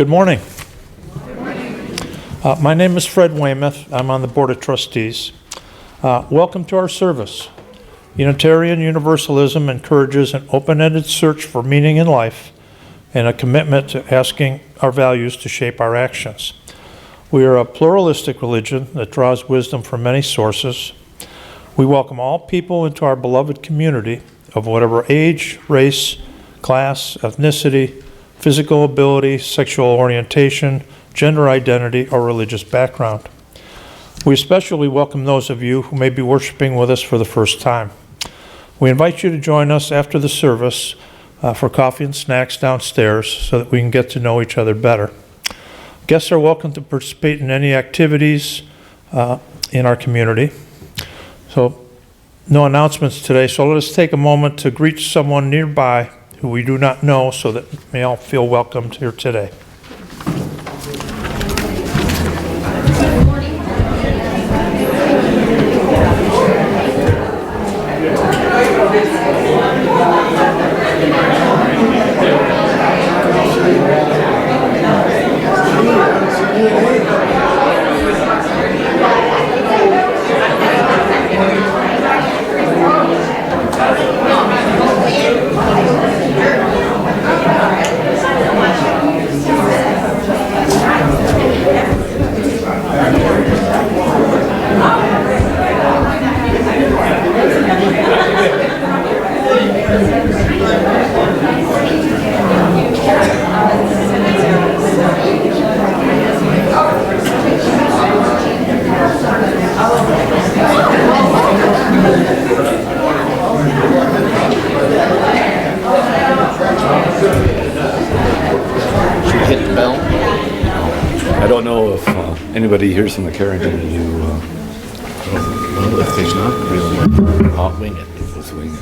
Good morning. My name is Fred Weymouth. I'm on the Board of Trustees. Welcome to our service. Unitarian Universalism encourages an open-ended search for meaning in life and a commitment to asking our values to shape our actions. We are a pluralistic religion that draws wisdom from many sources. We welcome all people into our beloved community of whatever age, race, class, ethnicity, physical ability, sexual orientation, gender identity, or religious background. We especially welcome those of you who may be worshiping with us for the first time. We invite you to join us after the service for coffee and snacks downstairs so that we can get to know each other better. Guests are welcome to participate in any activities in our community. So, no announcements today, so let us take a moment to greet someone nearby who we do not know so that may all feel welcomed here today. Anybody hears from the Carrington, do you? Well, if there's not, I'll wing it. Let's wing it.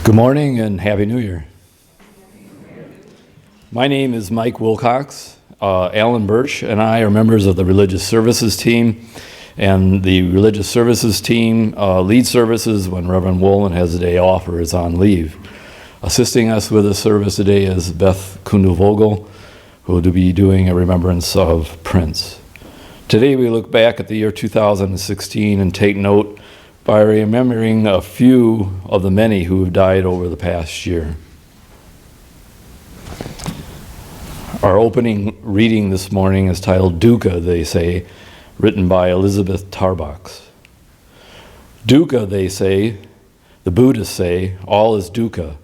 Good morning and Happy New Year. My name is Mike Wilcox. Alan Birch and I are members of the Religious Services team, and the Religious Services team leads services when Reverend Wolin has a day off or is on leave. Assisting us with the service today is Beth Kundu-Vogel, who will be doing a remembrance of Prince. Today we look back at the year 2016 and take note by remembering a few of the many who have died over the past year. Our opening reading this morning is titled Dukkha, they say, written by Elizabeth Tarbox. Dukkha, they say, the Buddhists say, all is dukkha.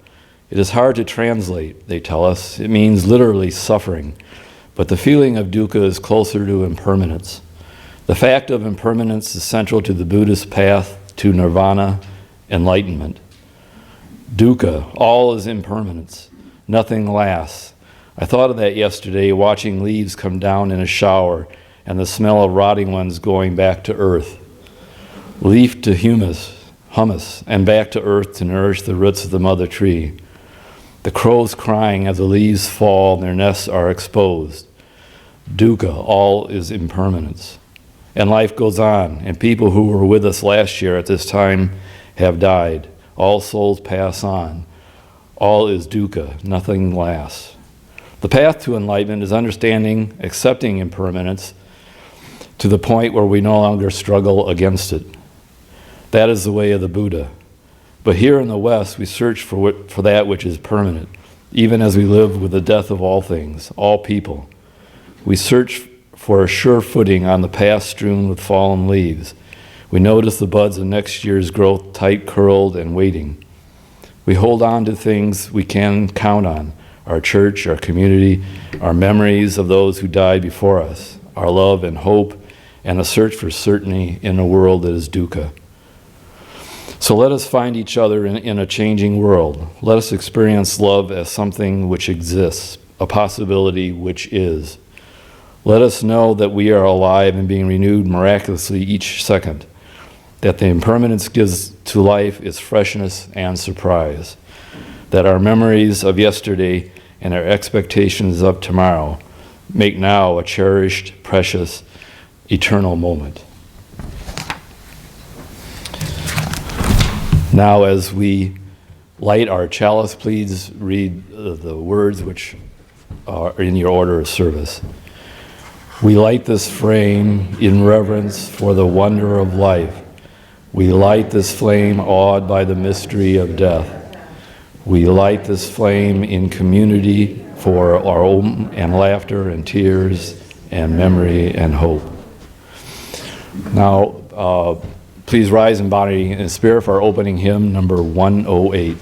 It is hard to translate, they tell us. It means literally suffering. But the feeling of dukkha is closer to impermanence. The fact of impermanence is central to the Buddhist path to nirvana, enlightenment. Dukkha, all is impermanence. Nothing lasts. I thought of that yesterday, watching leaves come down in a shower and the smell of rotting ones going back to earth. Leaf to humus, and back to earth to nourish the roots of the mother tree. The crows crying as the leaves fall and their nests are exposed. Dukkha, all is impermanence. And life goes on, and people who were with us last year at this time have died. All souls pass on. All is dukkha, nothing lasts. The path to enlightenment is understanding, accepting impermanence to the point where we no longer struggle against it. That is the way of the Buddha. But here in the West, we search for that which is permanent, even as we live with the death of all things, all people. We search for a sure footing on the path strewn with fallen leaves. We notice the buds of next year's growth tight curled and waiting. We hold on to things we can count on, our church, our community, our memories of those who died before us, our love and hope, and a search for certainty in a world that is dukkha. So let us find each other in a changing world. Let us experience love as something which exists, a possibility which is. Let us know that we are alive and being renewed miraculously each second, that the impermanence gives to life its freshness and surprise, that our memories of yesterday and our expectations of tomorrow make now a cherished, precious, eternal moment. Now, as we light our chalice, please read the words which are in your order of service. We light this flame in reverence for the wonder of life. We light this flame awed by the mystery of death. We light this flame in community for our own and laughter and tears and memory and hope. Now, please rise in body and spirit for our opening hymn, number 108.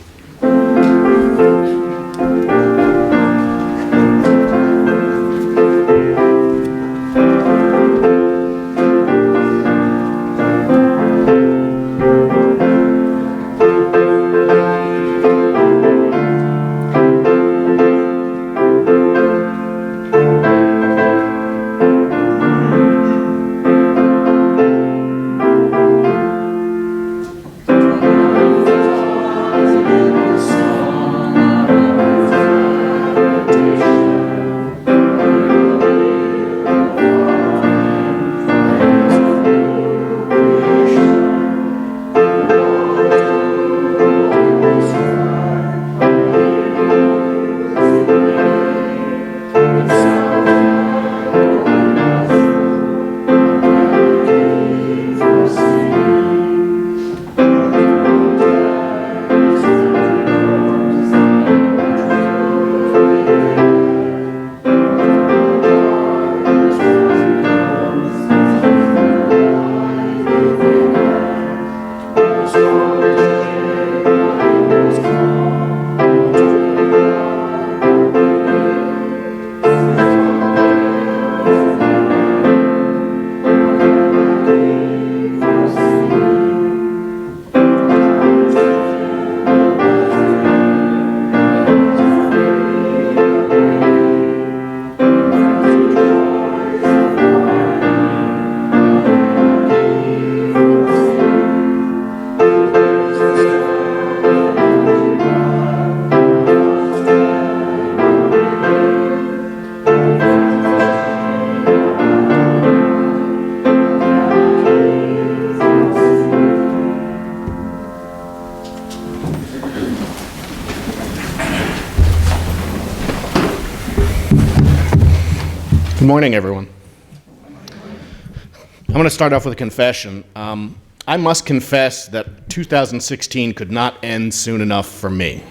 Good morning, everyone. I'm going to start off with a confession. I must confess that 2016 could not end soon enough for me.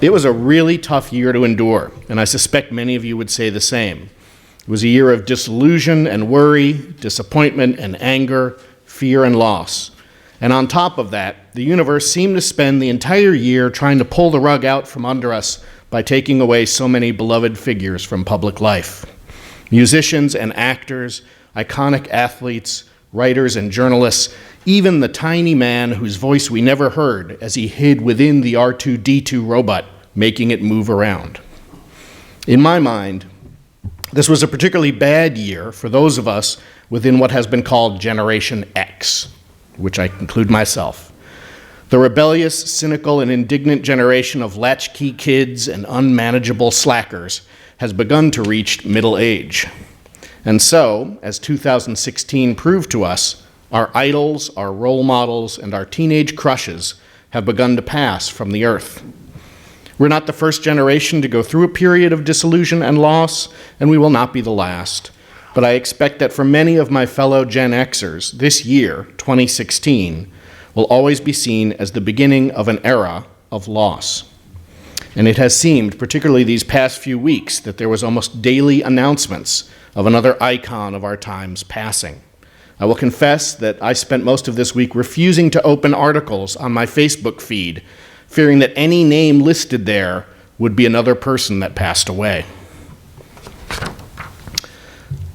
It was a really tough year to endure, and I suspect many of you would say the same. It was a year of disillusion and worry, disappointment and anger, fear and loss. And on top of that, the universe seemed to spend the entire year trying to pull the rug out from under us by taking away so many beloved figures from public life. Musicians and actors, iconic athletes, writers and journalists, even the tiny man whose voice we never heard as he hid within the R2-D2 robot, making it move around. In my mind, this was a particularly bad year for those of us within what has been called Generation X, which I include myself. The rebellious, cynical, and indignant generation of latchkey kids and unmanageable slackers has begun to reach middle age. And so, as 2016 proved to us, our idols, our role models, and our teenage crushes have begun to pass from the earth. We're not the first generation to go through a period of disillusion and loss, and we will not be the last. But I expect that for many of my fellow Gen Xers, this year, 2016, will always be seen as the beginning of an era of loss. And it has seemed, particularly these past few weeks, that there was almost daily announcements of another icon of our times passing. I will confess that I spent most of this week refusing to open articles on my Facebook feed, fearing that any name listed there would be another person that passed away.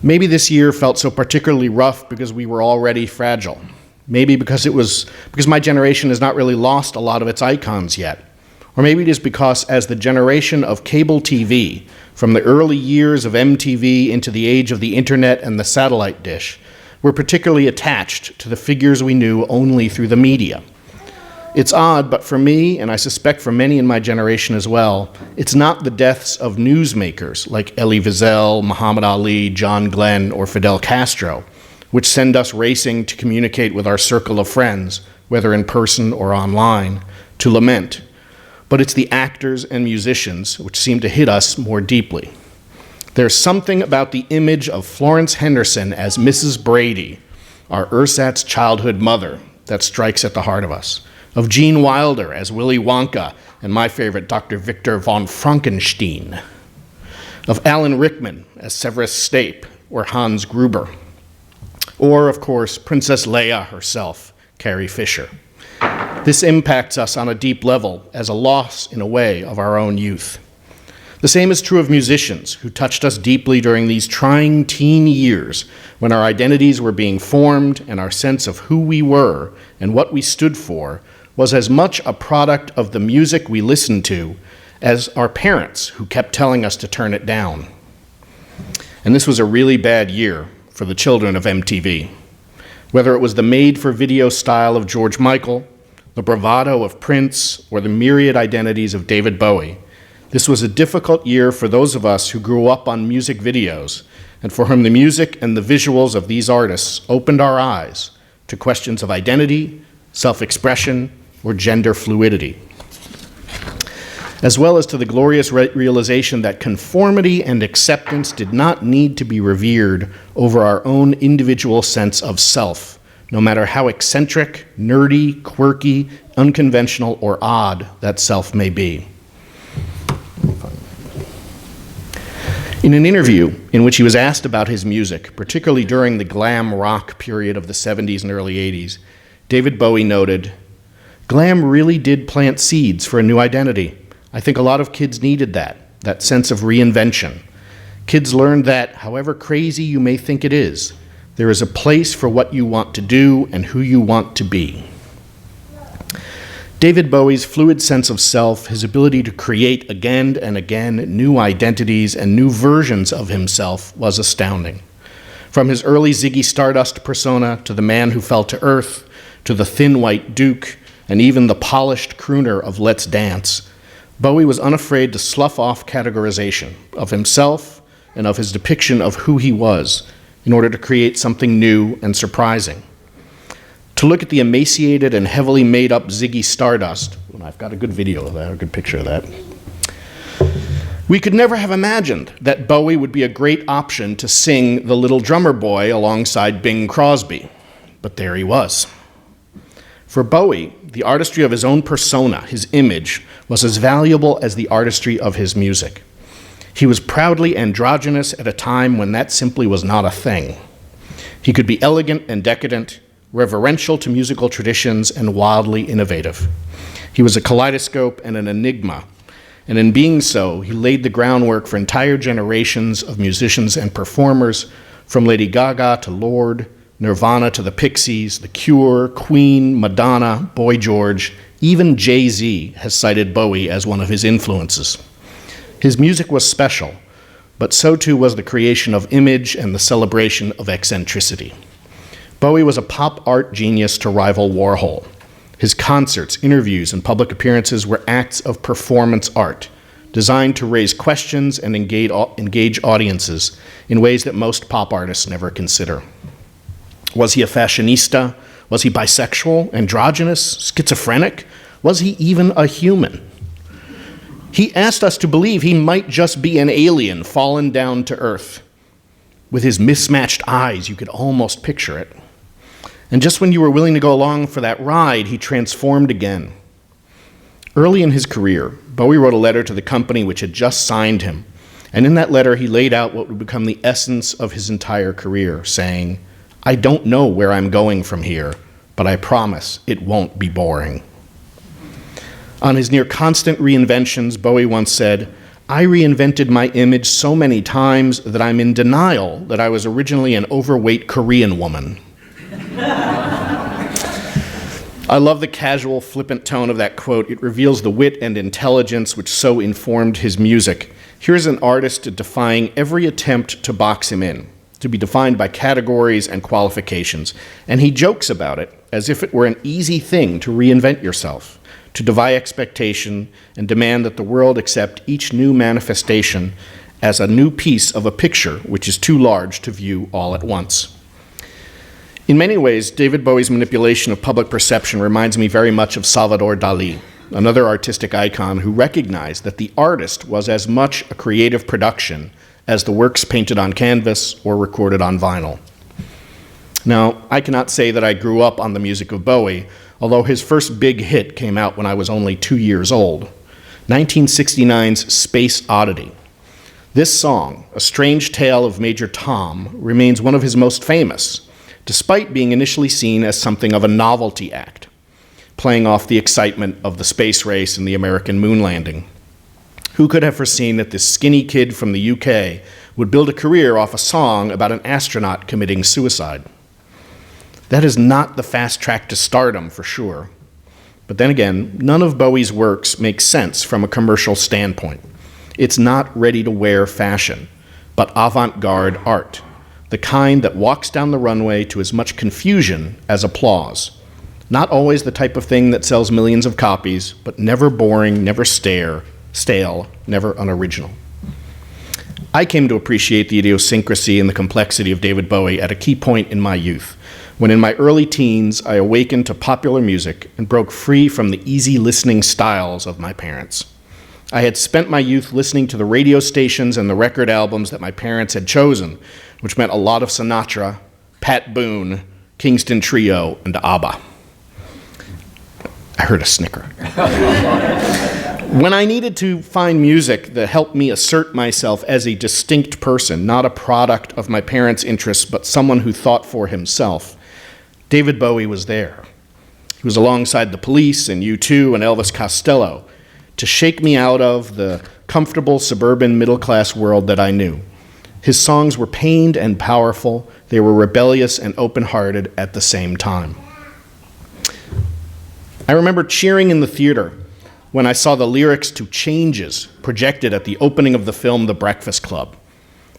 Maybe this year felt so particularly rough because we were already fragile. Maybe because my generation has not really lost a lot of its icons yet. Or maybe it is because as the generation of cable TV, from the early years of MTV into the age of the internet and the satellite dish, we're particularly attached to the figures we knew only through the media. It's odd, but for me, and I suspect for many in my generation as well, it's not the deaths of newsmakers like Elie Wiesel, Muhammad Ali, John Glenn, or Fidel Castro, which send us racing to communicate with our circle of friends, whether in person or online, to lament. But it's the actors and musicians which seem to hit us more deeply. There's something about the image of Florence Henderson as Mrs. Brady, our ersatz childhood mother, that strikes at the heart of us. Of Gene Wilder as Willy Wonka, and my favorite, Dr. Victor von Frankenstein. Of Alan Rickman as Severus Snape or Hans Gruber. Or, of course, Princess Leia herself, Carrie Fisher. This impacts us on a deep level as a loss, in a way, of our own youth. The same is true of musicians who touched us deeply during these trying teen years when our identities were being formed and our sense of who we were and what we stood for was as much a product of the music we listened to as our parents who kept telling us to turn it down. And this was a really bad year for the children of MTV. Whether it was the made-for-video style of George Michael, the bravado of Prince, or the myriad identities of David Bowie, this was a difficult year for those of us who grew up on music videos and for whom the music and the visuals of these artists opened our eyes to questions of identity, self-expression, or gender fluidity, as well as to the glorious realization that conformity and acceptance did not need to be revered over our own individual sense of self, no matter how eccentric, nerdy, quirky, unconventional, or odd that self may be. In an interview in which he was asked about his music, particularly during the glam rock period of the 70s and early 80s, David Bowie noted, "Glam really did plant seeds for a new identity. I think a lot of kids needed that sense of reinvention. Kids learned that, however crazy you may think it is, there is a place for what you want to do and who you want to be." David Bowie's fluid sense of self, his ability to create again and again new identities and new versions of himself was astounding. From his early Ziggy Stardust persona to the man who fell to earth, to the thin white duke, and even the polished crooner of Let's Dance, Bowie was unafraid to slough off categorization of himself and of his depiction of who he was in order to create something new and surprising. To look at the emaciated and heavily made up Ziggy Stardust, and I've got a good video of that, a good picture of that, we could never have imagined that Bowie would be a great option to sing The Little Drummer Boy alongside Bing Crosby, but there he was. For Bowie, the artistry of his own persona, his image, was as valuable as the artistry of his music. He was proudly androgynous at a time when that simply was not a thing. He could be elegant and decadent, reverential to musical traditions, and wildly innovative. He was a kaleidoscope and an enigma, and in being so, he laid the groundwork for entire generations of musicians and performers, from Lady Gaga to Lorde, Nirvana to the Pixies, The Cure, Queen, Madonna, Boy George. Even Jay-Z has cited Bowie as one of his influences. His music was special, but so too was the creation of image and the celebration of eccentricity. Bowie was a pop art genius to rival Warhol. His concerts, interviews, and public appearances were acts of performance art, designed to raise questions and engage audiences in ways that most pop artists never consider. Was he a fashionista? Was he bisexual, androgynous, schizophrenic? Was he even a human? He asked us to believe he might just be an alien fallen down to earth. With his mismatched eyes, you could almost picture it. And just when you were willing to go along for that ride, he transformed again. Early in his career, Bowie wrote a letter to the company which had just signed him, and in that letter he laid out what would become the essence of his entire career, saying, "I don't know where I'm going from here, but I promise it won't be boring." On his near constant reinventions, Bowie once said, "I reinvented my image so many times that I'm in denial that I was originally an overweight Korean woman." I love the casual, flippant tone of that quote. It reveals the wit and intelligence which so informed his music. Here's an artist defying every attempt to box him in, to be defined by categories and qualifications, and he jokes about it as if it were an easy thing to reinvent yourself, to defy expectation and demand that the world accept each new manifestation as a new piece of a picture which is too large to view all at once. In many ways, David Bowie's manipulation of public perception reminds me very much of Salvador Dali, another artistic icon who recognized that the artist was as much a creative production as the works painted on canvas or recorded on vinyl. Now, I cannot say that I grew up on the music of Bowie, although his first big hit came out when I was only 2 years old, 1969's Space Oddity. This song, A Strange Tale of Major Tom, remains one of his most famous, despite being initially seen as something of a novelty act, playing off the excitement of the space race and the American moon landing. Who could have foreseen that this skinny kid from the UK would build a career off a song about an astronaut committing suicide? That is not the fast track to stardom, for sure. But then again, none of Bowie's works make sense from a commercial standpoint. It's not ready-to-wear fashion, but avant-garde art, the kind that walks down the runway to as much confusion as applause. Not always the type of thing that sells millions of copies, but never boring, never stale, never unoriginal. I came to appreciate the idiosyncrasy and the complexity of David Bowie at a key point in my youth, when in my early teens I awakened to popular music and broke free from the easy listening styles of my parents. I had spent my youth listening to the radio stations and the record albums that my parents had chosen, which meant a lot of Sinatra, Pat Boone, Kingston Trio, and ABBA. I heard a snicker. When I needed to find music that helped me assert myself as a distinct person, not a product of my parents' interests, but someone who thought for himself, David Bowie was there. He was alongside the Police and U2 and Elvis Costello to shake me out of the comfortable suburban middle-class world that I knew. His songs were pained and powerful. They were rebellious and open-hearted at the same time. I remember cheering in the theater when I saw the lyrics to Changes projected at the opening of the film The Breakfast Club.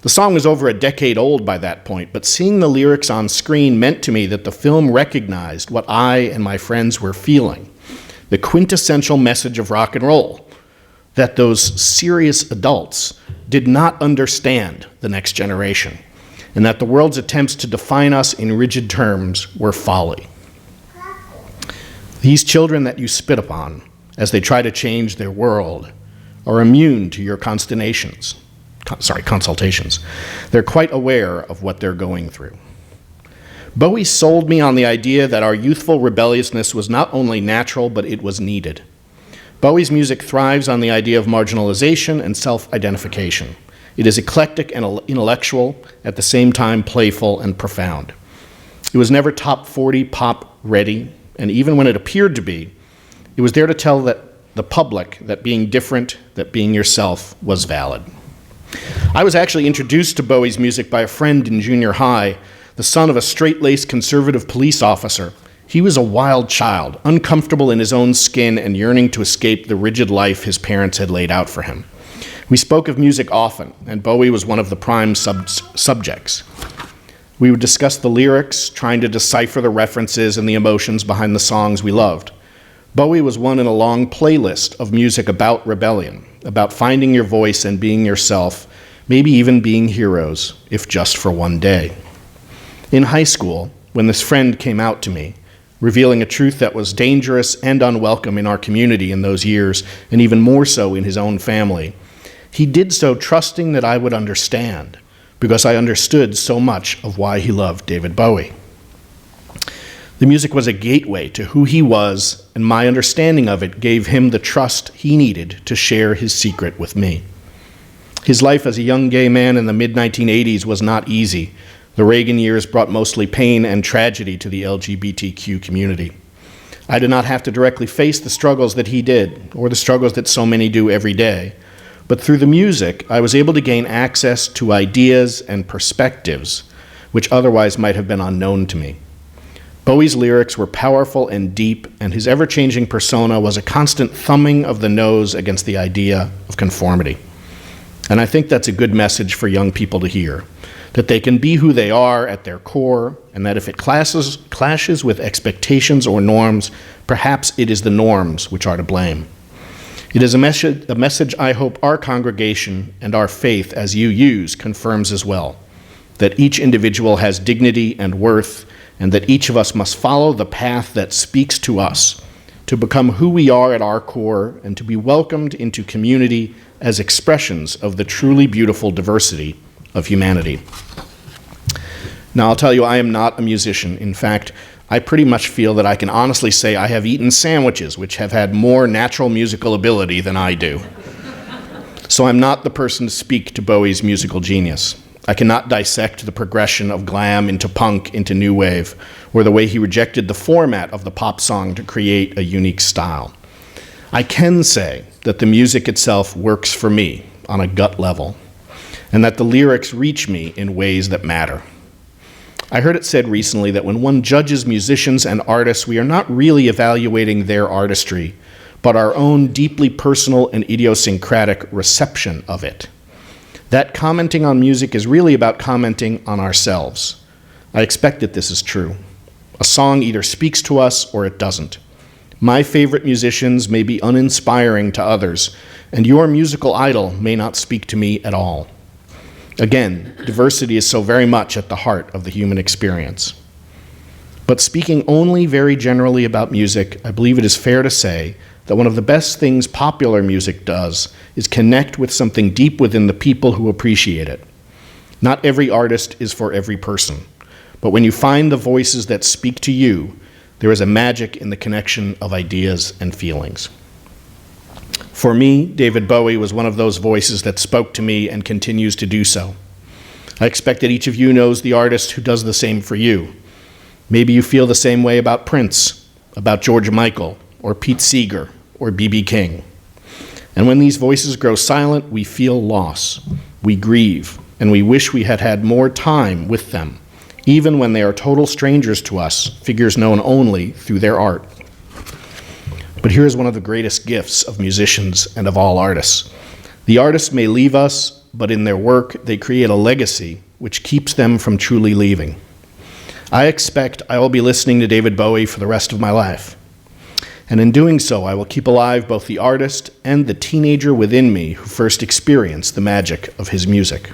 The song was over a decade old by that point, but seeing the lyrics on screen meant to me that the film recognized what I and my friends were feeling, the quintessential message of rock and roll, that those serious adults did not understand the next generation, and that the world's attempts to define us in rigid terms were folly. These children that you spit upon as they try to change their world are immune to your consultations. They're quite aware of what they're going through. Bowie sold me on the idea that our youthful rebelliousness was not only natural, but it was needed. Bowie's music thrives on the idea of marginalization and self-identification. It is eclectic and intellectual, at the same time playful and profound. It was never top 40 pop ready, and even when it appeared to be, it was there to tell the public that being different, that being yourself was valid. I was actually introduced to Bowie's music by a friend in junior high, the son of a straight-laced conservative police officer. He was a wild child, uncomfortable in his own skin and yearning to escape the rigid life his parents had laid out for him. We spoke of music often, and Bowie was one of the prime subjects. We would discuss the lyrics, trying to decipher the references and the emotions behind the songs we loved. Bowie was one in a long playlist of music about rebellion, about finding your voice and being yourself, maybe even being heroes, if just for one day. In high school, when this friend came out to me, revealing a truth that was dangerous and unwelcome in our community in those years, and even more so in his own family, he did so trusting that I would understand, because I understood so much of why he loved David Bowie. The music was a gateway to who he was, and my understanding of it gave him the trust he needed to share his secret with me. His life as a young gay man in the mid-1980s was not easy. The Reagan years brought mostly pain and tragedy to the LGBTQ community. I did not have to directly face the struggles that he did, or the struggles that so many do every day. But through the music, I was able to gain access to ideas and perspectives which otherwise might have been unknown to me. Bowie's lyrics were powerful and deep, and his ever-changing persona was a constant thumbing of the nose against the idea of conformity. And I think that's a good message for young people to hear, that they can be who they are at their core, and that if it clashes with expectations or norms, perhaps it is the norms which are to blame. It is a message I hope our congregation and our faith as UUs confirms as well, that each individual has dignity and worth, and that each of us must follow the path that speaks to us, to become who we are at our core, and to be welcomed into community as expressions of the truly beautiful diversity of humanity. Now, I'll tell you, I am not a musician. In fact, I pretty much feel that I can honestly say I have eaten sandwiches which have had more natural musical ability than I do. So I'm not the person to speak to Bowie's musical genius. I cannot dissect the progression of glam into punk into new wave, or the way he rejected the format of the pop song to create a unique style. I can say that the music itself works for me on a gut level, and that the lyrics reach me in ways that matter. I heard it said recently that when one judges musicians and artists, we are not really evaluating their artistry, but our own deeply personal and idiosyncratic reception of it. That commenting on music is really about commenting on ourselves. I expect that this is true. A song either speaks to us or it doesn't. My favorite musicians may be uninspiring to others, and your musical idol may not speak to me at all. Again, diversity is so very much at the heart of the human experience. But speaking only very generally about music, I believe it is fair to say that one of the best things popular music does is connect with something deep within the people who appreciate it. Not every artist is for every person, but when you find the voices that speak to you, there is a magic in the connection of ideas and feelings. For me, David Bowie was one of those voices that spoke to me and continues to do so. I expect that each of you knows the artist who does the same for you. Maybe you feel the same way about Prince, about George Michael, or Pete Seeger, or B.B. King. And when these voices grow silent, we feel loss, we grieve, and we wish we had had more time with them, even when they are total strangers to us, figures known only through their art. But here's one of the greatest gifts of musicians and of all artists. The artists may leave us, but in their work, they create a legacy which keeps them from truly leaving. I expect I will be listening to David Bowie for the rest of my life. And in doing so, I will keep alive both the artist and the teenager within me who first experienced the magic of his music.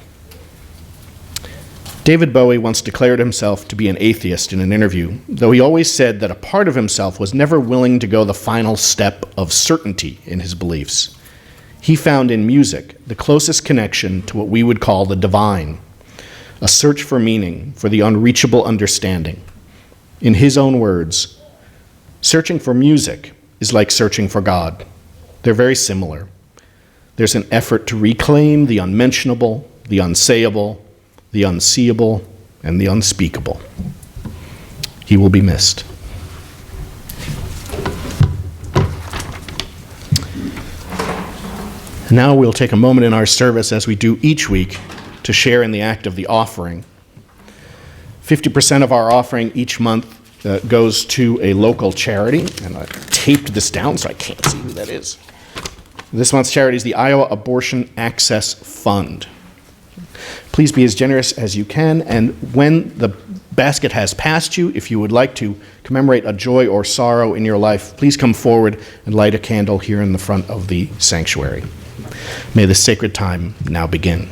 David Bowie once declared himself to be an atheist in an interview, though he always said that a part of himself was never willing to go the final step of certainty in his beliefs. He found in music the closest connection to what we would call the divine, a search for meaning, for the unreachable understanding. In his own words, searching for music is like searching for God. They're very similar. There's an effort to reclaim the unmentionable, the unsayable, the unseeable, and the unspeakable. He will be missed. And now we'll take a moment in our service, as we do each week, to share in the act of the offering. 50% of our offering each month goes to a local charity, and I taped this down so I can't see who that is. This month's charity is the Iowa Abortion Access Fund. Please be as generous as you can, and when the basket has passed you, if you would like to commemorate a joy or sorrow in your life, please come forward and light a candle here in the front of the sanctuary. May this sacred time now begin.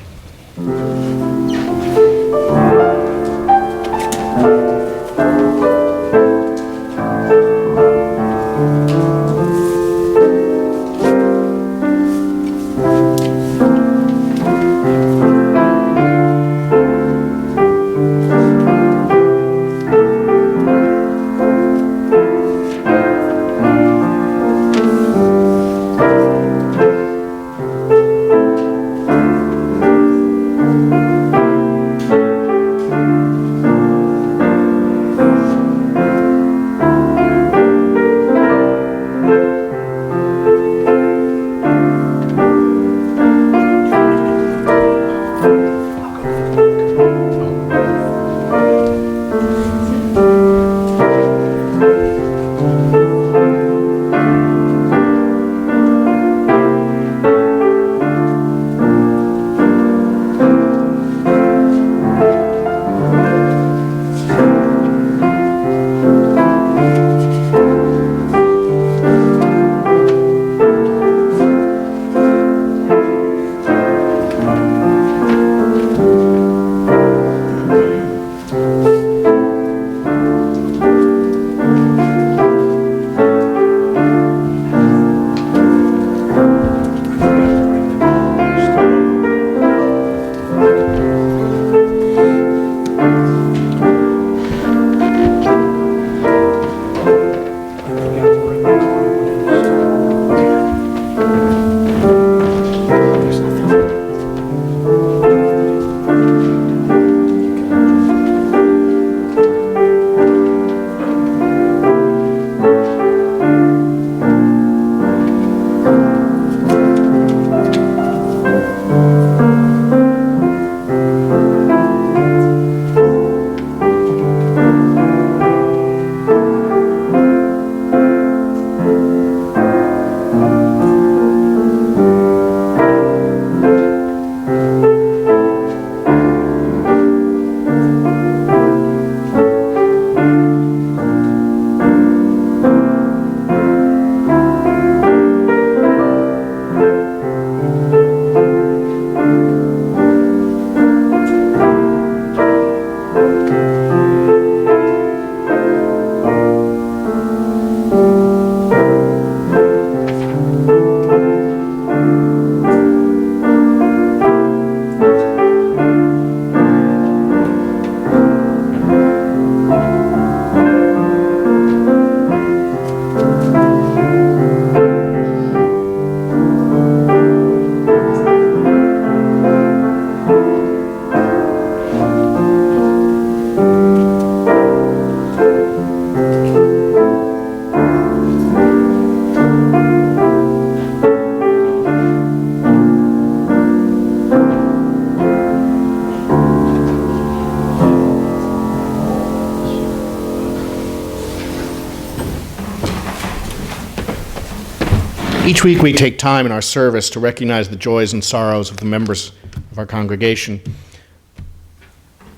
Each week we take time in our service to recognize the joys and sorrows of the members of our congregation.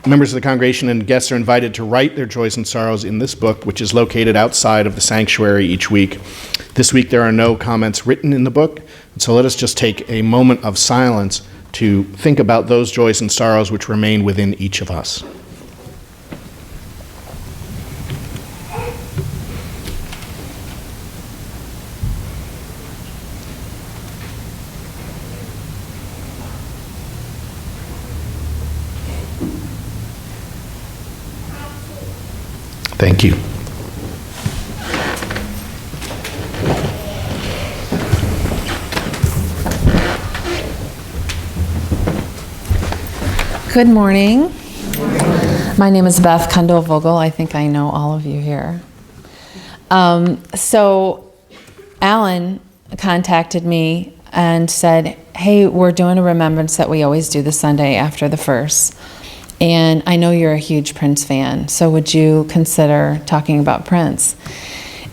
Members of the congregation and guests are invited to write their joys and sorrows in this book, which is located outside of the sanctuary each week. This week there are no comments written in the book, so let us just take a moment of silence to think about those joys and sorrows which remain within each of us. Thank you. Good morning. My name is Beth Kendall-Vogel. I think I know all of you here. So Alan contacted me and said, hey, we're doing a remembrance that we always do the Sunday after the first. And I know you're a huge Prince fan, so would you consider talking about Prince?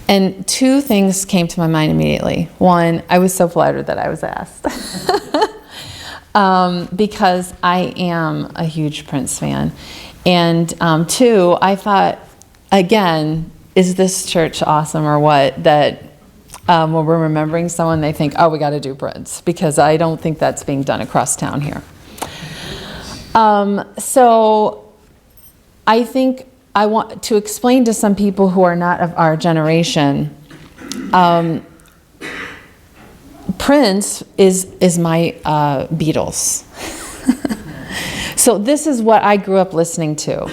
And two things came to my mind immediately. One, I was so flattered that I was asked. Because I am a huge Prince fan. And two, I thought, again, is this church awesome or what? That when we're remembering someone, they think, oh, we got to do Prince. Because I don't think that's being done across town here. So I think I want to explain to some people who are not of our generation, Prince is my Beatles. So this is what I grew up listening to.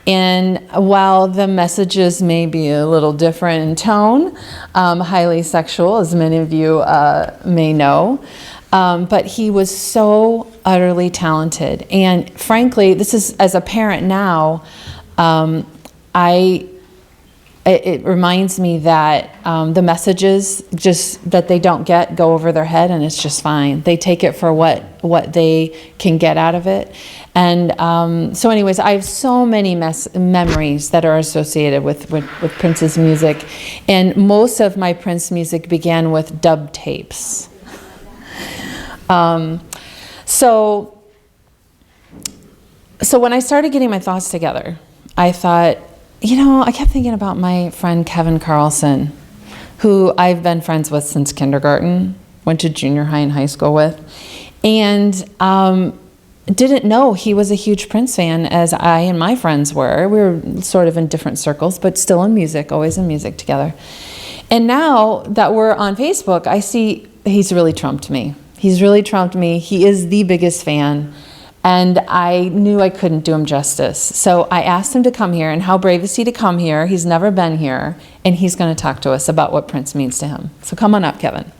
And while the messages may be a little different in tone, highly sexual, as many of you may know, but he was so utterly talented. And frankly, this is, as a parent now, it reminds me that the messages just that they don't get go over their head, and it's just fine. They take it for what they can get out of it. And so anyways, I have so many memories that are associated with Prince's music. And most of my Prince music began with dub tapes. So when I started getting my thoughts together, I thought, I kept thinking about my friend Kevin Carlson, who I've been friends with since kindergarten, went to junior high and high school with, and didn't know he was a huge Prince fan as I and my friends were. We were sort of in different circles, but still in music, always in music together. And now that we're on Facebook, I see he's really trumped me. He's really trumped me. He is the biggest fan. And I knew I couldn't do him justice. So I asked him to come here, and how brave is he to come here? He's never been here, and he's going to talk to us about what Prince means to him. So come on up, Kevin.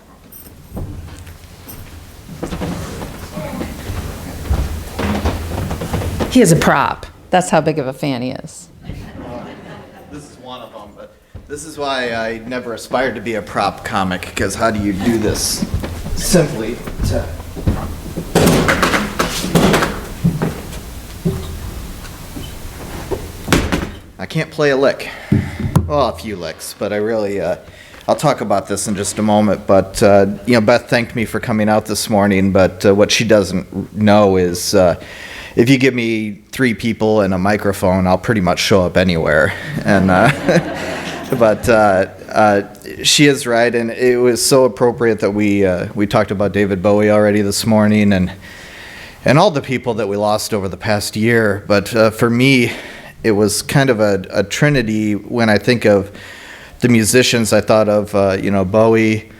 He is a prop. That's how big of a fan he is. This is one of them, but this is why I never aspired to be a prop comic, because how do you do this simply to... I can't play a lick. Well, a few licks, but I really, I'll talk about this in just a moment. But, Beth thanked me for coming out this morning, but what she doesn't know is if you give me 3 people and a microphone, I'll pretty much show up anywhere. And but she is right, and it was so appropriate that we talked about David Bowie already this morning and all the people that we lost over the past year. But for me, it was kind of a trinity when I think of the musicians. I thought of, Bowie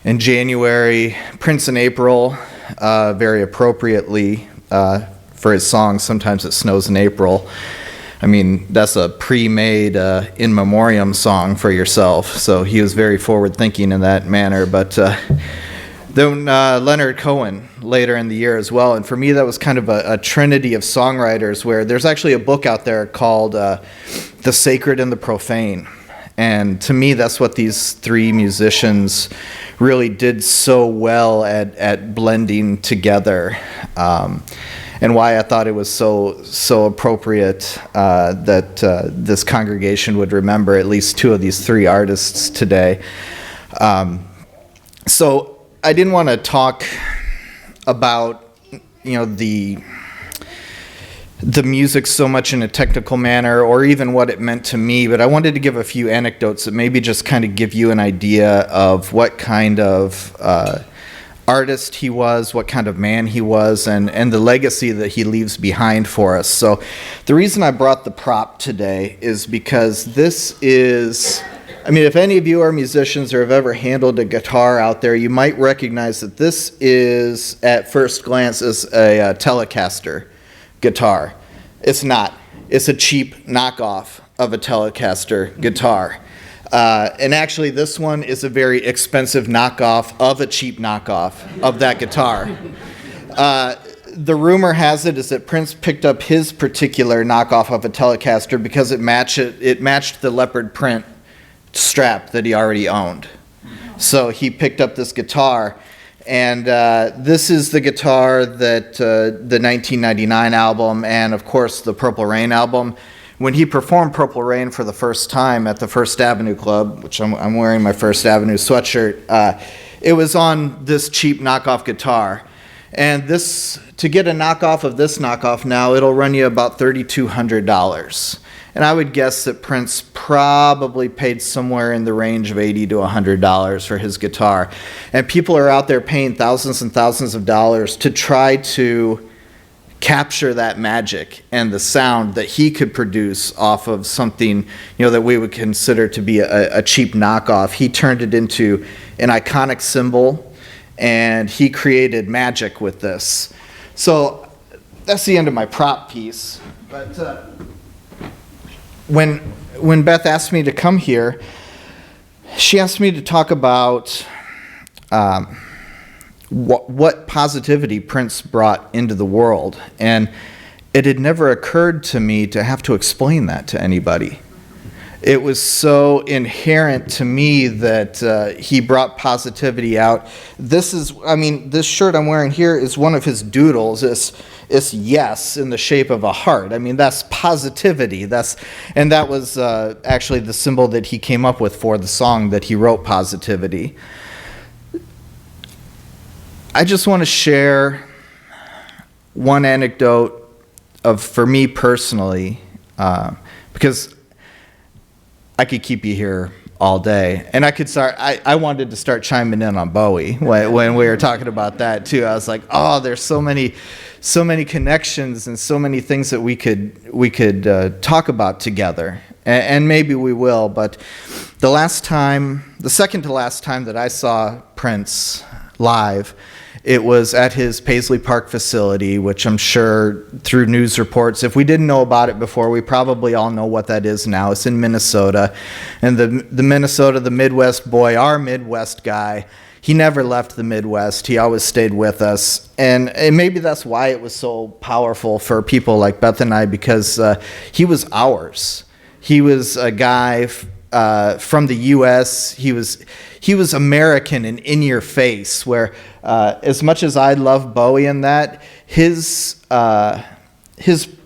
in January, Prince in April, very appropriately for his song, Sometimes It Snows in April. I mean, that's a pre-made In Memoriam song for yourself. So he was very forward-thinking in that manner. But then Leonard Cohen later in the year as well. And for me, that was kind of a trinity of songwriters, where there's actually a book out there called The Sacred and the Profane. And to me, that's what these 3 musicians really did so well at blending together. And why I thought it was so appropriate that this congregation would remember at least 2 of these 3 artists today. So I didn't want to talk about, the music so much in a technical manner or even what it meant to me, but I wanted to give a few anecdotes that maybe just kind of give you an idea of what kind of artist he was, what kind of man he was, and the legacy that he leaves behind for us. So the reason I brought the prop today is because this is... if any of you are musicians or have ever handled a guitar out there, you might recognize that this is, at first glance, is a Telecaster guitar. It's not. It's a cheap knockoff of a Telecaster guitar. And actually, this one is a very expensive knockoff of a cheap knockoff of that guitar. the rumor has it is that Prince picked up his particular knockoff of a Telecaster because it matched the leopard print strap that he already owned. So he picked up this guitar, and this is the guitar that the 1999 album and, of course, the Purple Rain album, when he performed Purple Rain for the first time at the First Avenue Club, which I'm wearing my First Avenue sweatshirt, it was on this cheap knockoff guitar. And this, to get a knockoff of this knockoff now, it'll run you about $3,200. And I would guess that Prince probably paid somewhere in the range of $80 to $100 for his guitar. And people are out there paying thousands and thousands of dollars to try to capture that magic and the sound that he could produce off of something, that we would consider to be a cheap knockoff. He turned it into an iconic symbol, and he created magic with this. So that's the end of my prop piece. But when Beth asked me to come here, she asked me to talk about what positivity Prince brought into the world. And it had never occurred to me to have to explain that to anybody. It was so inherent to me that he brought positivity out. This shirt I'm wearing here is one of his doodles. It's yes in the shape of a heart. That's positivity. And that was actually the symbol that he came up with for the song that he wrote, Positivity. I just want to share one anecdote for me personally, because I could keep you here all day, and I could start. I wanted to start chiming in on Bowie when we were talking about that too. I was like, oh, there's so many connections and so many things that we could talk about together, and maybe we will. But the second to last time that I saw Prince live, it was at his Paisley Park facility, which I'm sure through news reports, if we didn't know about it before, we probably all know what that is now. It's in Minnesota. And the Minnesota, the Midwest boy, our Midwest guy, he never left the Midwest. He always stayed with us. And maybe that's why it was so powerful for people like Beth and I, because he was ours. He was a guy from the U.S. He was American and in your face, where as much as I love Bowie in that, his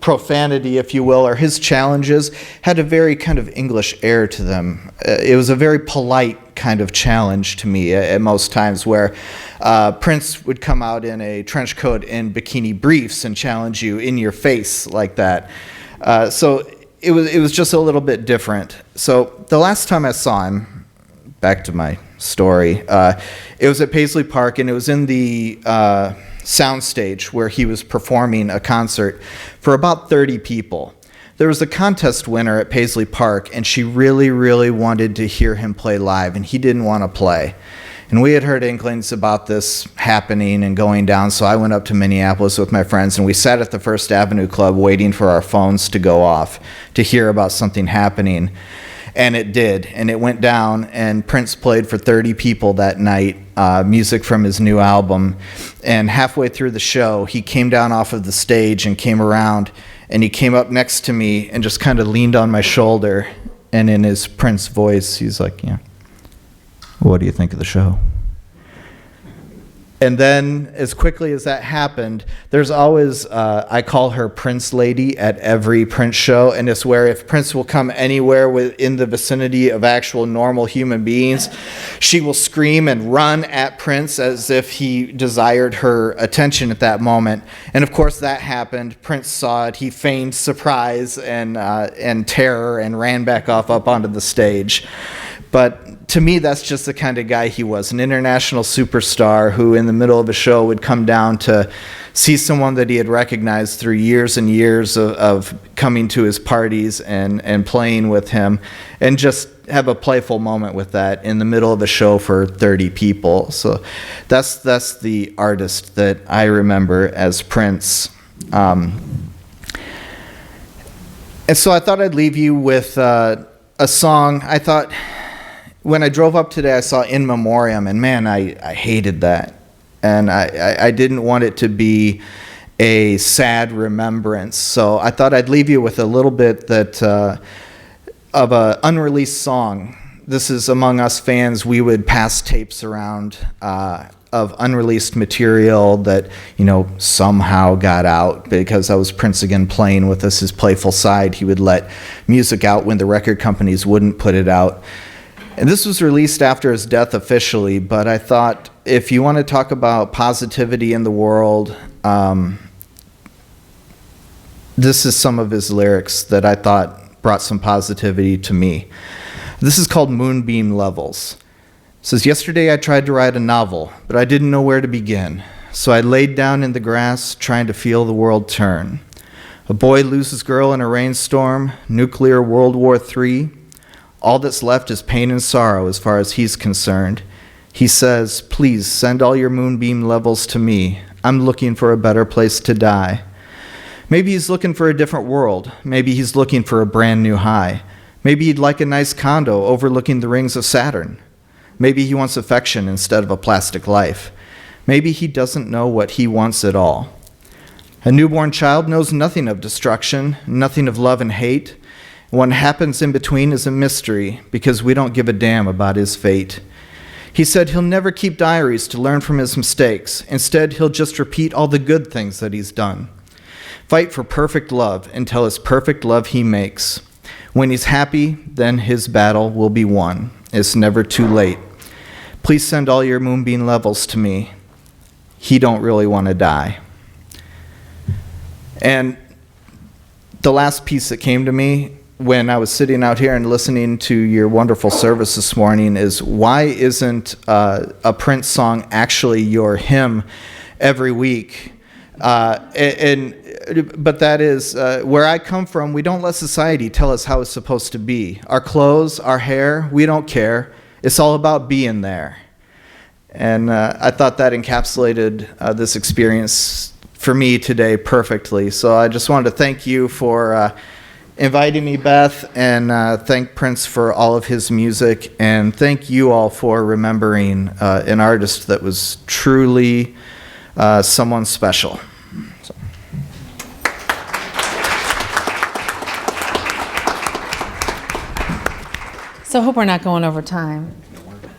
profanity, if you will, or his challenges had a very kind of English air to them. It was a very polite kind of challenge to me at most times, where Prince would come out in a trench coat and bikini briefs and challenge you in your face like that. So it was just a little bit different. So the last time I saw him, back to my story, it was at Paisley Park, and it was in the soundstage where he was performing a concert for about 30 people. There was a contest winner at Paisley Park, and she really, really wanted to hear him play live, and he didn't want to play. And we had heard inklings about this happening and going down, so I went up to Minneapolis with my friends, and we sat at the First Avenue Club waiting for our phones to go off to hear about something happening. And it did, and it went down, and Prince played for 30 people that night, music from his new album. And halfway through the show, he came down off of the stage and came around, and he came up next to me and just kind of leaned on my shoulder, and in his Prince voice, he's like, what do you think of the show? And then, as quickly as that happened, there's always, I call her Prince Lady at every Prince show, and it's where if Prince will come anywhere within the vicinity of actual normal human beings, she will scream and run at Prince as if he desired her attention at that moment. And of course that happened. Prince saw it. He feigned surprise and terror and ran back up onto the stage. But to me, that's just the kind of guy he was, an international superstar who in the middle of a show would come down to see someone that he had recognized through years and years of coming to his parties and playing with him, and just have a playful moment with that in the middle of a show for 30 people. So that's the artist that I remember as Prince. And so I thought I'd leave you with a song. I thought, when I drove up today, I saw In Memoriam, and man, I hated that. And I didn't want it to be a sad remembrance. So I thought I'd leave you with a little bit of an unreleased song. This is among us fans. We would pass tapes around of unreleased material that, somehow got out because I was Prince again playing with us, his playful side. He would let music out when the record companies wouldn't put it out. And this was released after his death officially, but I thought if you want to talk about positivity in the world, this is some of his lyrics that I thought brought some positivity to me. This is called Moonbeam Levels. It says, yesterday I tried to write a novel, but I didn't know where to begin. So I laid down in the grass, trying to feel the world turn. A boy loses girl in a rainstorm, nuclear World War III. All that's left is pain and sorrow as far as he's concerned. He says, please send all your moonbeam levels to me. I'm looking for a better place to die. Maybe he's looking for a different world. Maybe he's looking for a brand new high. Maybe he'd like a nice condo overlooking the rings of Saturn. Maybe he wants affection instead of a plastic life. Maybe he doesn't know what he wants at all. A newborn child knows nothing of destruction, nothing of love and hate. What happens in between is a mystery because we don't give a damn about his fate. He said he'll never keep diaries to learn from his mistakes. Instead, he'll just repeat all the good things that he's done. Fight for perfect love until it's perfect love he makes. When he's happy, then his battle will be won. It's never too late. Please send all your moonbeam levels to me. He don't really want to die. And the last piece that came to me when I was sitting out here and listening to your wonderful service this morning is, why isn't a Prince song actually your hymn every week? But that is, where I come from, we don't let society tell us how it's supposed to be. Our clothes, our hair, we don't care. It's all about being there. And I thought that encapsulated this experience for me today perfectly. So I just wanted to thank you for inviting me, Beth, and thank Prince for all of his music, and thank you all for remembering an artist that was truly someone special. So I hope we're not going over time.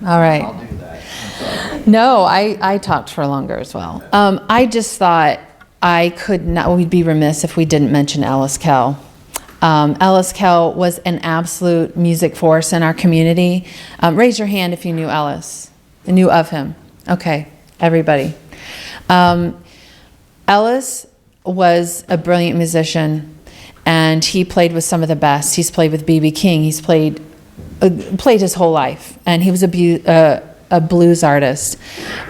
All right. I'll do that. No, I talked for longer as well. I just thought we'd be remiss if we didn't mention Ellis Kell. Ellis Kell was an absolute music force in our community. Raise your hand if you knew Ellis, knew of him. Okay, everybody. Ellis was a brilliant musician, and he played with some of the best. He's played with B.B. King. He's played his whole life, and he was a blues artist.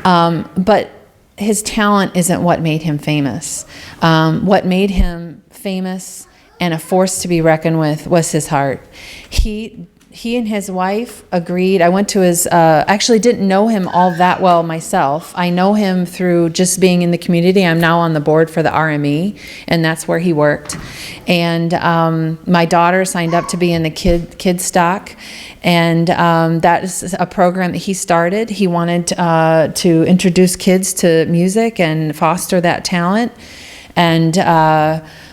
But his talent isn't what made him famous. What made him famous and a force to be reckoned with was his heart. He and his wife agreed. I went to his, actually didn't know him all that well myself. I know him through just being in the community. I'm now on the board for the RME, and that's where he worked. And my daughter signed up to be in the kid stock, and that is a program that he started. He wanted to introduce kids to music and foster that talent. And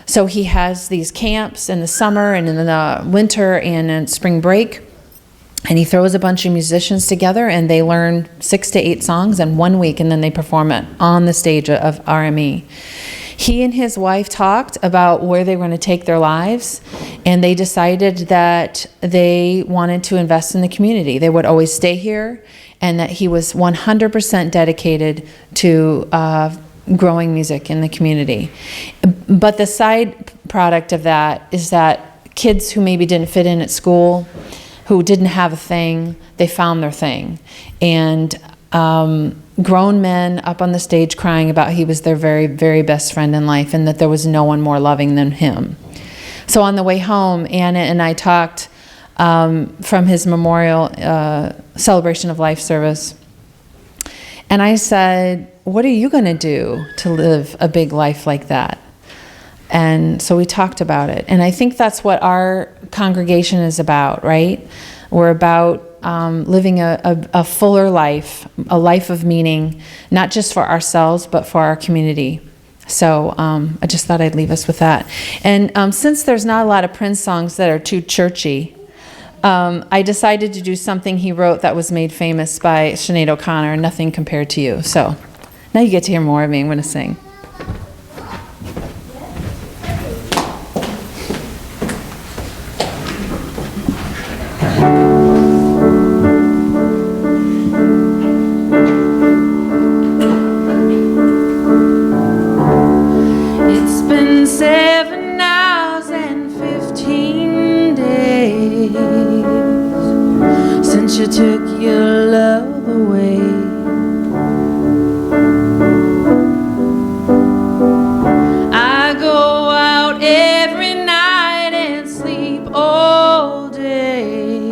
so he has these camps in the summer and in the winter and in spring break. And he throws a bunch of musicians together, and they learn 6 to 8 songs in 1 week, and then they perform it on the stage of RME. He and his wife talked about where they were going to take their lives, and they decided that they wanted to invest in the community. They would always stay here, and that he was 100% dedicated to growing music in the community. But the side product of that is that kids who maybe didn't fit in at school, who didn't have a thing, they found their thing. And grown men up on the stage crying about he was their very, very best friend in life, and that there was no one more loving than him. So on the way home, Anna and I talked from his memorial celebration of life service. And I said, what are you going to do to live a big life like that? And so we talked about it. And I think that's what our congregation is about, right? We're about living a fuller life, a life of meaning, not just for ourselves, but for our community. So I just thought I'd leave us with that. And since there's not a lot of Prince songs that are too churchy, I decided to do something he wrote that was made famous by Sinead O'Connor, Nothing Compared to You. So now you get to hear more of me. I'm going to sing. It's been 7 hours and 15 days since you took your love away. I go out every night and sleep all day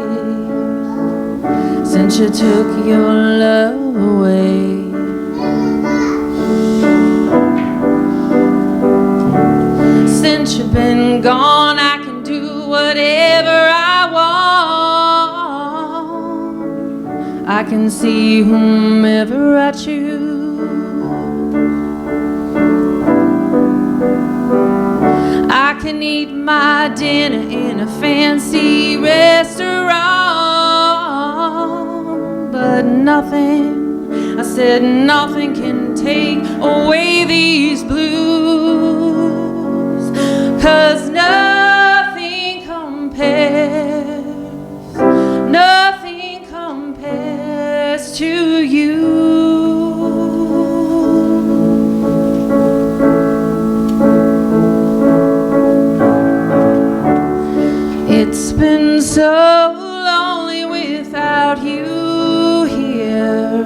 since you took your love away. Since you've been gone, I can do whatever I want. I can see whomever I choose. I can eat my dinner in a fancy restaurant, but nothing, I said nothing can take away these blues. 'Cause nothing compares to you. It's been so lonely without you here,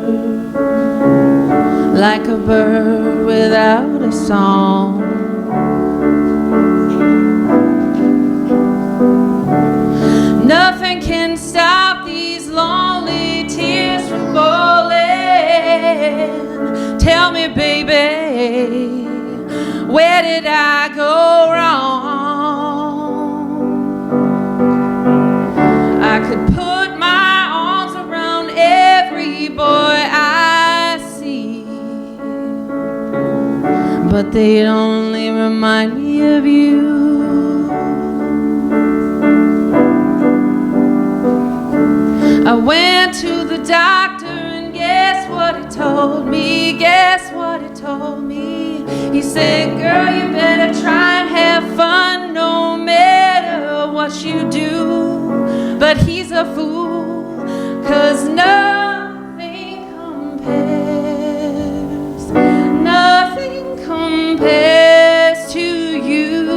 like a bird without a song. Nothing can stop these lonely tears from falling. Tell me, baby, where did I go wrong? I could put my arms around every boy I see, but they'd only remind me of you. I went to the doctor and guess what he told me? Guess what he told me? He said, girl, you better try and have fun no matter what you do. But he's a fool, 'cause nothing compares to you.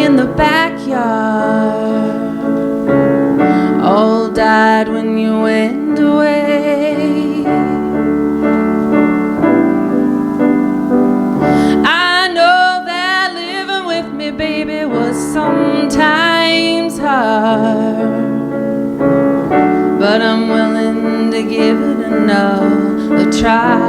In the backyard all died when you went away. I know that living with me, baby, was sometimes hard, but I'm willing to give it another try.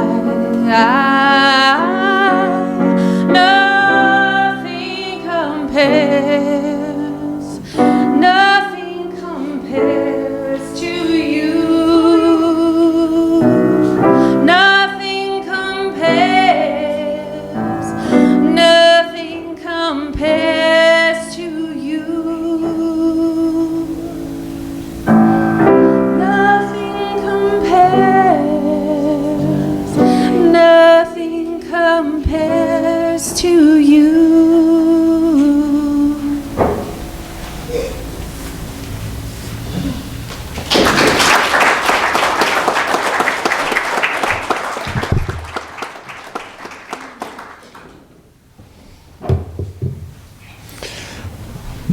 Nothing compares to you. Nothing compares to you. Nothing compares. Nothing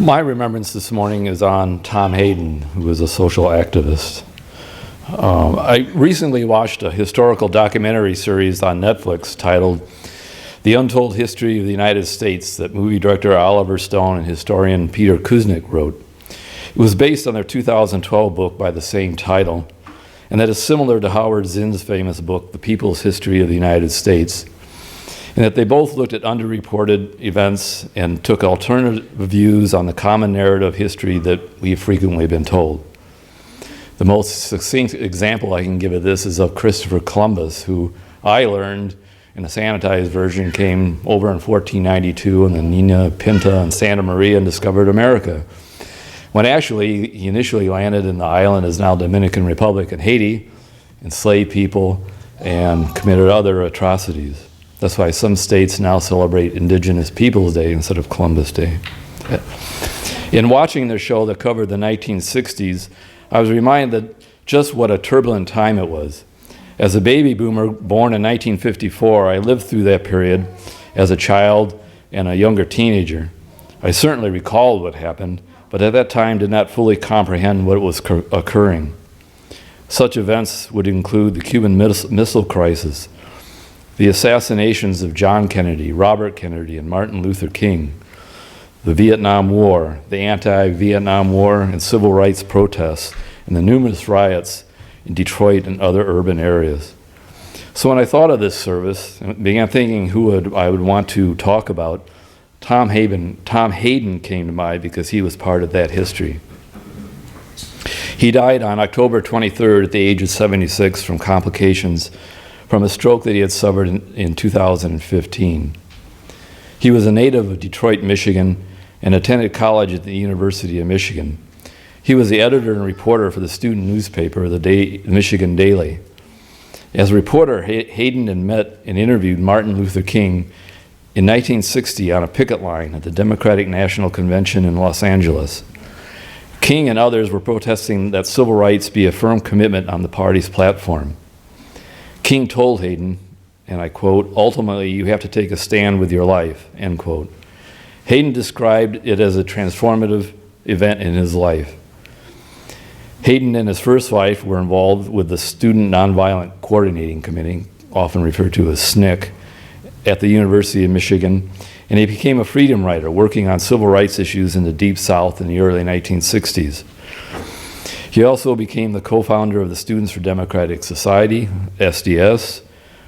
My remembrance this morning is on Tom Hayden, who was a social activist. I recently watched a historical documentary series on Netflix titled The Untold History of the United States that movie director Oliver Stone and historian Peter Kuznick wrote. It was based on their 2012 book by the same title, and that is similar to Howard Zinn's famous book, The People's History of the United States, and that they both looked at underreported events and took alternative views on the common narrative history that we've frequently been told. The most succinct example I can give of this is of Christopher Columbus, who I learned in a sanitized version came over in 1492 in the Nina Pinta and Santa Maria and discovered America. When actually he initially landed in the island is now Dominican Republic and Haiti, enslaved people, and committed other atrocities. That's why some states now celebrate Indigenous Peoples Day instead of Columbus Day. In watching their show that covered the 1960s, I was reminded just what a turbulent time it was. As a baby boomer born in 1954, I lived through that period as a child and a younger teenager. I certainly recalled what happened, but at that time did not fully comprehend what was occurring. Such events would include the Cuban Missile Crisis, the assassinations of John Kennedy, Robert Kennedy, and Martin Luther King, the Vietnam War, the anti-Vietnam War and civil rights protests, and the numerous riots in Detroit and other urban areas. So when I thought of this service, I began thinking who I would want to talk about. Tom Hayden came to mind because he was part of that history. He died on October 23rd at the age of 76 from complications from a stroke that he had suffered in 2015. He was a native of Detroit, Michigan, and attended college at the University of Michigan. He was the editor and reporter for the student newspaper, the Michigan Daily. As a reporter, Hayden had met and interviewed Martin Luther King in 1960 on a picket line at the Democratic National Convention in Los Angeles. King and others were protesting that civil rights be a firm commitment on the party's platform. King told Hayden, and I quote, "Ultimately, you have to take a stand with your life," end quote. Hayden described it as a transformative event in his life. Hayden and his first wife were involved with the Student Nonviolent Coordinating Committee, often referred to as SNCC, at the University of Michigan, and he became a freedom writer working on civil rights issues in the Deep South in the early 1960s. He also became the co-founder of the Students for Democratic Society, SDS,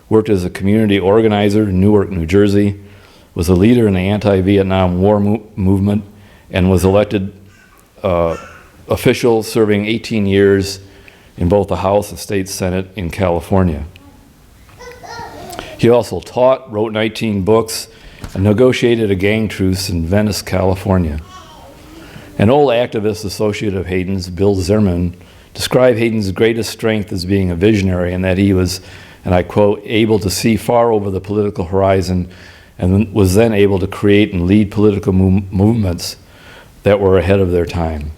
worked as a community organizer in Newark, New Jersey, was a leader in the anti-Vietnam War movement, and was elected official serving 18 years in both the House and State Senate in California. He also taught, wrote 19 books, and negotiated a gang truce in Venice, California. An old activist associate of Hayden's, Bill Zimmerman, described Hayden's greatest strength as being a visionary and that he was, and I quote, able to see far over the political horizon and was then able to create and lead political movements that were ahead of their time.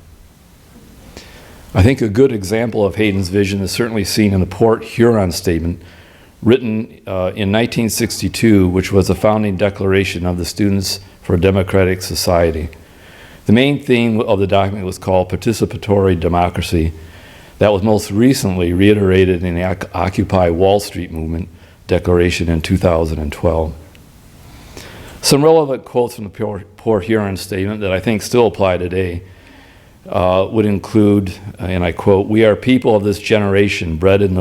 I think a good example of Hayden's vision is certainly seen in the Port Huron Statement, written in 1962, which was the founding declaration of the Students for a Democratic Society. The main theme of the document was called Participatory Democracy. That was most recently reiterated in the Occupy Wall Street movement declaration in 2012. Some relevant quotes from the Port Huron Statement that I think still apply today would include, and I quote, "We are people of this generation, bred in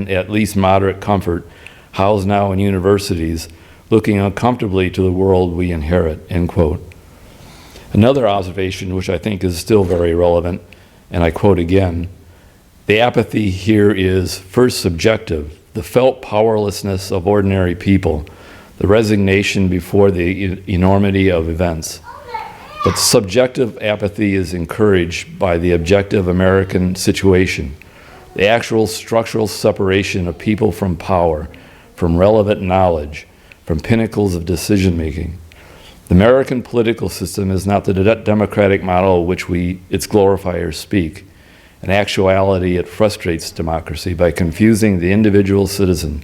at least moderate comfort, housed now in universities, looking uncomfortably to the world we inherit," end quote. Another observation, which I think is still very relevant, and I quote again, "The apathy here is first subjective, the felt powerlessness of ordinary people, the resignation before the enormity of events. But subjective apathy is encouraged by the objective American situation, the actual structural separation of people from power, from relevant knowledge, from pinnacles of decision-making. The American political system is not the democratic model of which its glorifiers speak. In actuality, it frustrates democracy by confusing the individual citizen,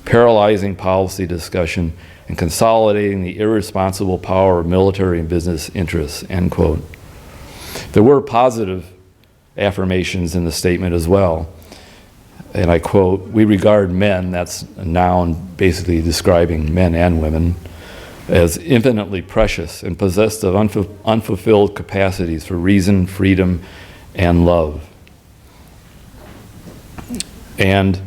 paralyzing policy discussion, and consolidating the irresponsible power of military and business interests, end quote. There were positive affirmations in the statement as well. And I quote, "We regard men," that's a noun basically describing men and women, "as infinitely precious and possessed of unfulfilled capacities for reason, freedom, and love." And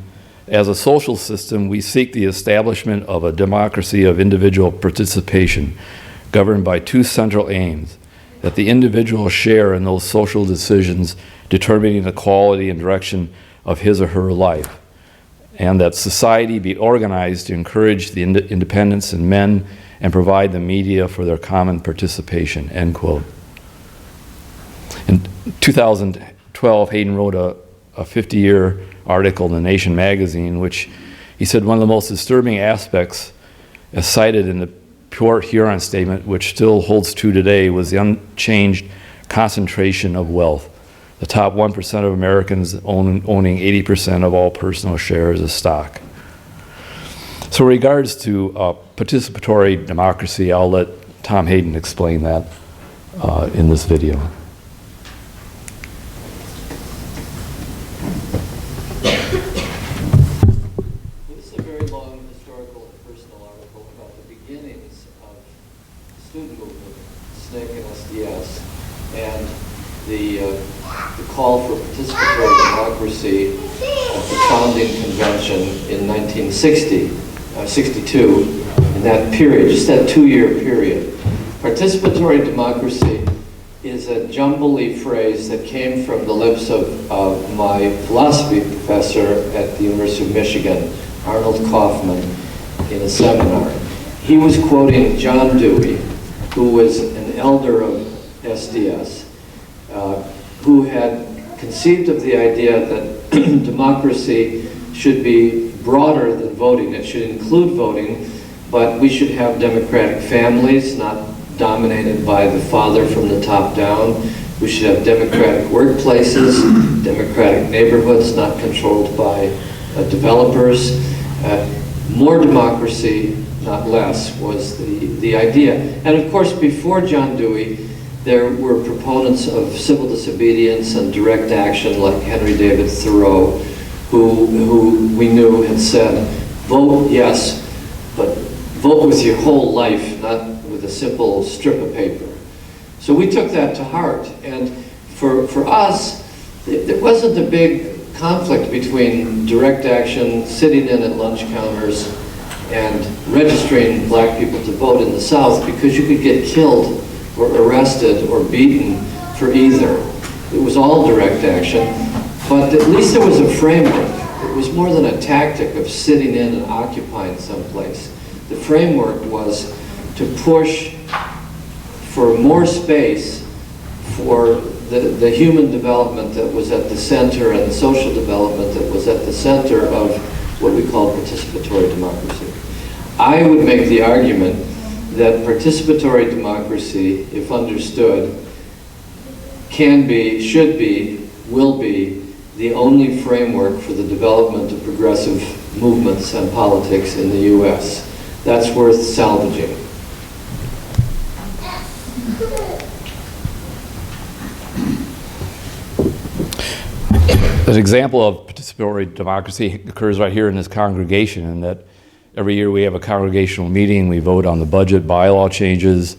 as a social system, we seek the establishment of a democracy of individual participation governed by two central aims: that the individual share in those social decisions determining the quality and direction of his or her life, and that society be organized to encourage the independence in men and provide the media for their common participation, end quote. In 2012, Hayden wrote a 50-year article in The Nation magazine, which he said one of the most disturbing aspects, as cited in the Port Huron statement, which still holds true today, was the unchanged concentration of wealth. The top 1% of Americans owning 80% of all personal shares of stock. So in regards to participatory democracy, I'll let Tom Hayden explain that in this video. This is a very long historical and personal article about the beginnings of the student movement, SNCC and SDS, and the call for participatory democracy at the founding convention in 1962, in that period, just that 2-year period. Participatory democracy is a jumbly phrase that came from the lips of my philosophy professor at the University of Michigan, Arnold Kaufman, in a seminar. He was quoting John Dewey, who was an elder of SDS, who had conceived of the idea that democracy should be broader than voting. It should include voting, but we should have democratic families, not dominated by the father from the top down. We should have democratic workplaces, democratic neighborhoods, not controlled by developers. More democracy, not less, was the idea. And of course, before John Dewey, there were proponents of civil disobedience and direct action like Henry David Thoreau, who we knew had said, vote yes, but vote with your whole life, not with a simple strip of paper. So we took that to heart. And for us, there wasn't a big conflict between direct action, sitting in at lunch counters, and registering black people to vote in the South, because you could get killed or arrested or beaten for either. It was all direct action, but at least there was a framework. It was more than a tactic of sitting in and occupying someplace. The framework was to push for more space for the human development that was at the center and the social development that was at the center of what we call participatory democracy. I would make the argument that participatory democracy, if understood, can be, should be, will be the only framework for the development of progressive movements and politics in the U.S. That's worth salvaging. An example of participatory democracy occurs right here in this congregation, in that every year we have a congregational meeting, we vote on the budget, bylaw changes,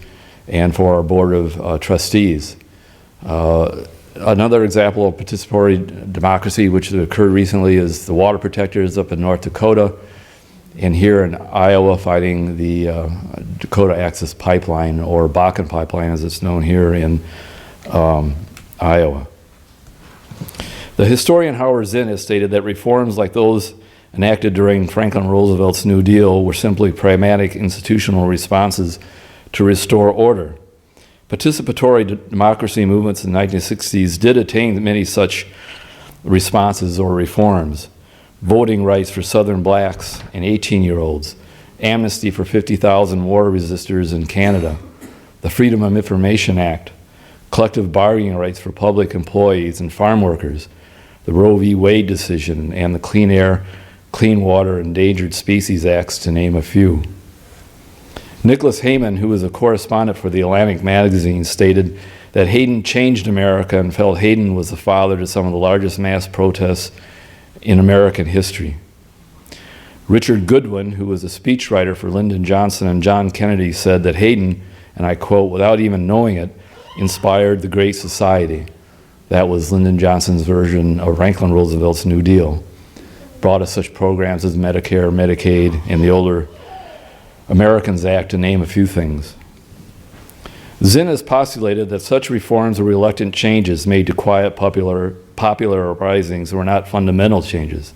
and for our board of trustees. Another example of participatory democracy which occurred recently is the water protectors up in North Dakota, and here in Iowa fighting the Dakota Access Pipeline, or Bakken Pipeline as it's known here in Iowa. The historian Howard Zinn has stated that reforms like those enacted during Franklin Roosevelt's New Deal were simply pragmatic institutional responses to restore order. Participatory democracy movements in the 1960s did attain many such responses or reforms: voting rights for Southern blacks and 18-year-olds, amnesty for 50,000 war resistors in Canada, the Freedom of Information Act, collective bargaining rights for public employees and farm workers, the Roe v. Wade decision, and the Clean Air Clean Water Endangered Species Acts, to name a few. Nicholas Heyman, who was a correspondent for the Atlantic magazine, stated that Hayden changed America and felt Hayden was the father to some of the largest mass protests in American history. Richard Goodwin, who was a speechwriter for Lyndon Johnson and John Kennedy, said that Hayden, and I quote, without even knowing it, inspired the Great Society. That was Lyndon Johnson's version of Franklin Roosevelt's New Deal. Brought us such programs as Medicare, Medicaid, and the Older Americans Act, to name a few things. Zinn has postulated that such reforms or reluctant changes made to quiet popular uprisings were not fundamental changes.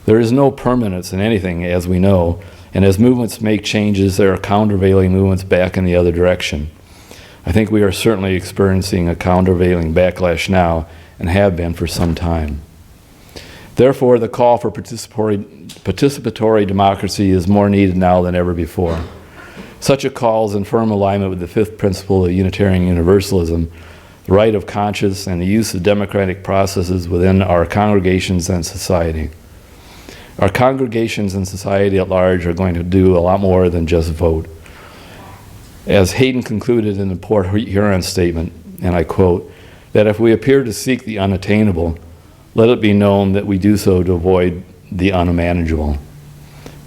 There is no permanence in anything, as we know, and as movements make changes, there are countervailing movements back in the other direction. I think we are certainly experiencing a countervailing backlash now, and have been for some time. Therefore, the call for participatory democracy is more needed now than ever before. Such a call is in firm alignment with the fifth principle of Unitarian Universalism, the right of conscience and the use of democratic processes within our congregations and society. Our congregations and society at large are going to do a lot more than just vote. As Hayden concluded in the Port Huron statement, and I quote, that if we appear to seek the unattainable, let it be known that we do so to avoid the unmanageable.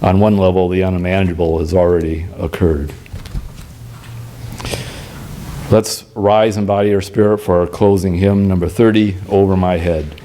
On one level, the unmanageable has already occurred. Let's rise and body our spirit for our closing hymn, number 30, Over My Head.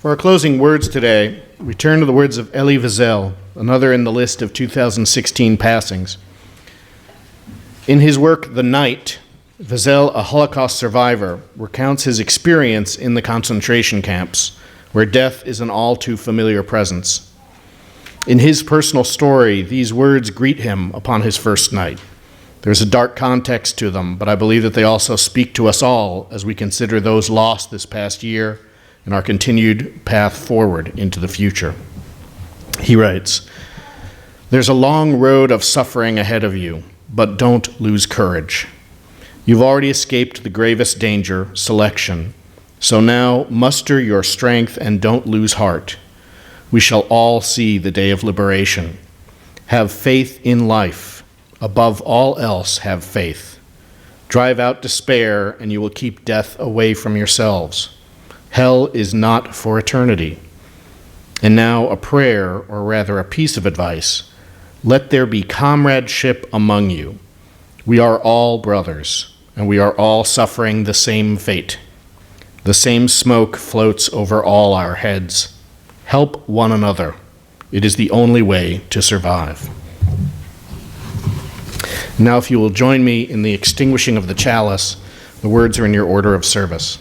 For our closing words today, we turn to the words of Elie Wiesel, another in the list of 2016 passings. In his work, The Night, Wiesel, a Holocaust survivor, recounts his experience in the concentration camps, where death is an all too familiar presence. In his personal story, these words greet him upon his first night. There's a dark context to them, but I believe that they also speak to us all as we consider those lost this past year and our continued path forward into the future. He writes, "There's a long road of suffering ahead of you, but don't lose courage. You've already escaped the gravest danger, selection, so now muster your strength and don't lose heart. We shall all see the day of liberation. Have faith in life. Above all else, have faith. Drive out despair, and you will keep death away from yourselves. Hell is not for eternity. And now a prayer, or rather a piece of advice. Let there be comradeship among you. We are all brothers, and we are all suffering the same fate. The same smoke floats over all our heads. Help one another. It is the only way to survive. Now, if you will join me in the extinguishing of the chalice, the words are in your order of service.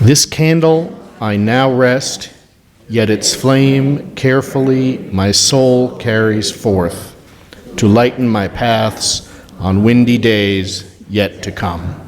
This candle I now rest, yet its flame carefully my soul carries forth to lighten my paths on windy days yet to come.